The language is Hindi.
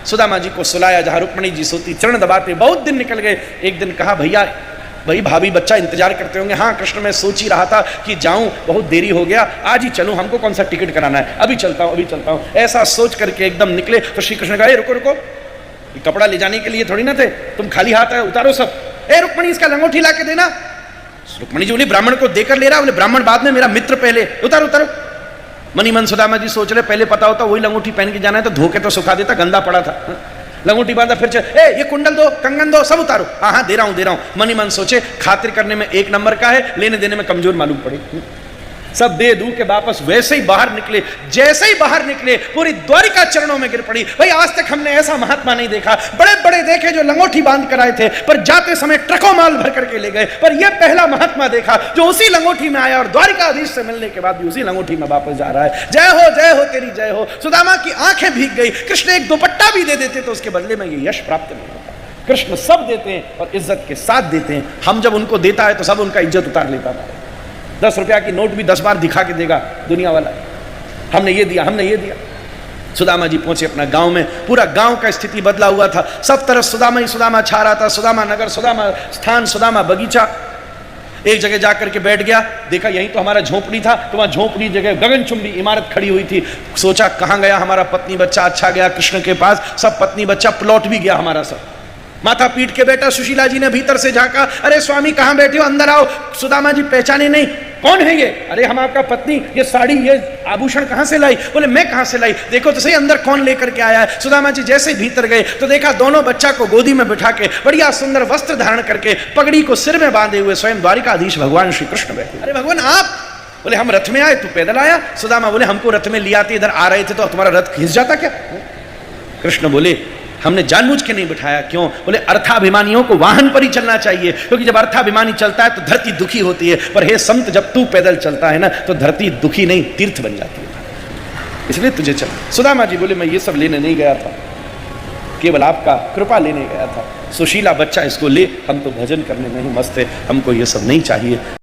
सुदामा जी को सुलाया जहां रुक्मिणी जी सोती, चरण दबाते। बहुत दिन निकल गए। एक दिन कहा, भैया भाई भाभी बच्चा इंतजार करते होंगे। हाँ कृष्ण, मैं सोच ही रहा था कि जाऊं, बहुत देरी हो गया, आज ही चलूं, हमको कौन सा टिकट कराना है, अभी चलता हूं, अभी चलता हूं। ऐसा सोच करके एकदम निकले तो श्री कृष्ण कहा, रुको रुको, कपड़ा ले जाने के लिए थोड़ी ना थे, तुम खाली हाथ है, उतारो सब। ए रुक्मिणी, इसका लंगोटी ला के देना। रुक्मिणी जी बोली, ब्राह्मण को देकर ले रहा, बोले ब्राह्मण बाद में, मेरा मित्र पहले, उतारो उतारो। मनी मन सुदामा जी सोच रहे, पहले पता होता वही लंगोटी पहन के जाना है तो धोके तो सुखा देता, गंदा पड़ा था। लंगोटी बांधा, फिर ए ये कुंडल दो, कंगन दो, सब उतारो। हाँ हाँ दे रहा हूं। मनी मन सोचे, खातिर करने में एक नंबर का है, लेने देने में कमजोर मालूम पड़े। सब दे दू के वापस वैसे ही बाहर निकले। जैसे ही बाहर निकले पूरी द्वारिका चरणों में गिर पड़ी। भाई आज तक हमने ऐसा महात्मा नहीं देखा। बड़े बड़े देखे जो लंगोटी बांध कर आए थे, पर जाते समय ट्रकों माल भर करके ले गए, पर यह पहला महात्मा देखा जो उसी लंगोटी में आया और द्वारिकाधीश से मिलने के बाद भी उसी लंगोटी में वापस जा रहा है। जय हो तेरी जय हो। सुदामा की आंखें भीग गई। कृष्ण एक दुपट्टा भी दे देते तो उसके बदले में ये यश प्राप्त नहीं होता। कृष्ण सब देते हैं और इज्जत के साथ देते हैं। हम जब उनको देता है तो सब उनका इज्जत उतार लेता था। 10 रुपया की नोट भी 10 बार दिखा के देगा दुनिया वाला, हमने ये दिया, हमने ये दिया। सुदामा जी पहुंचे अपना गांव में। पूरा गांव का स्थिति बदला हुआ था। सब तरफ सुदामा ही सुदामा छा रहा था। सुदामा नगर, सुदामा स्थान, सुदामा बगीचा। एक जगह जाकर के बैठ गया, देखा यहीं तो हमारा झोपड़ी था, तो वहां झोपड़ी जगह गगनचुंबी इमारत खड़ी हुई थी। सोचा कहां गया हमारा पत्नी बच्चा। अच्छा गया कृष्ण के पास, सब पत्नी बच्चा, प्लॉट भी गया हमारा सब। माथा पीट के बैठा। सुशीला जी ने भीतर से झांका, अरे स्वामी कहां बैठे हो, अंदर आओ। सुदामा जी पहचाने नहीं, कौन है ये? अरे हम आपका पत्नी, ये साड़ी, ये आभूषण कहां से लाई? बोले मैं कहां से लाई, देखो तो सही अंदर कौन लेकर के आया है। सुदामा जी जैसे भीतर गए तो देखा दोनों बच्चा को गोदी में बिठा के बढ़िया सुंदर वस्त्र धारण करके पगड़ी को सिर में बांधे हुए स्वयं द्वारिकाधीश भगवान श्री कृष्ण बैठे। अरे भगवान आप? बोले हम रथ में आए, तू पैदल आया। सुदामा बोले हमको रथ में लिया, इधर आ रहे थे तो तुम्हारा रथ खिंच जाता क्या? कृष्ण बोले हमने जानबूझ के नहीं बिठाया। क्यों? बोले अर्थाभिमानियों को वाहन पर ही चलना चाहिए, क्योंकि जब अर्थाभिमानी चलता है तो धरती दुखी होती है, पर हे संत जब तू पैदल चलता है ना तो धरती दुखी नहीं तीर्थ बन जाती है, इसलिए तुझे चल। सुदामा जी बोले मैं ये सब लेने नहीं गया था, केवल आपका कृपा लेने गया था। सुशीला बच्चा इसको ले, हम तो भजन करने में ही मस्त है, हमको ये सब नहीं चाहिए।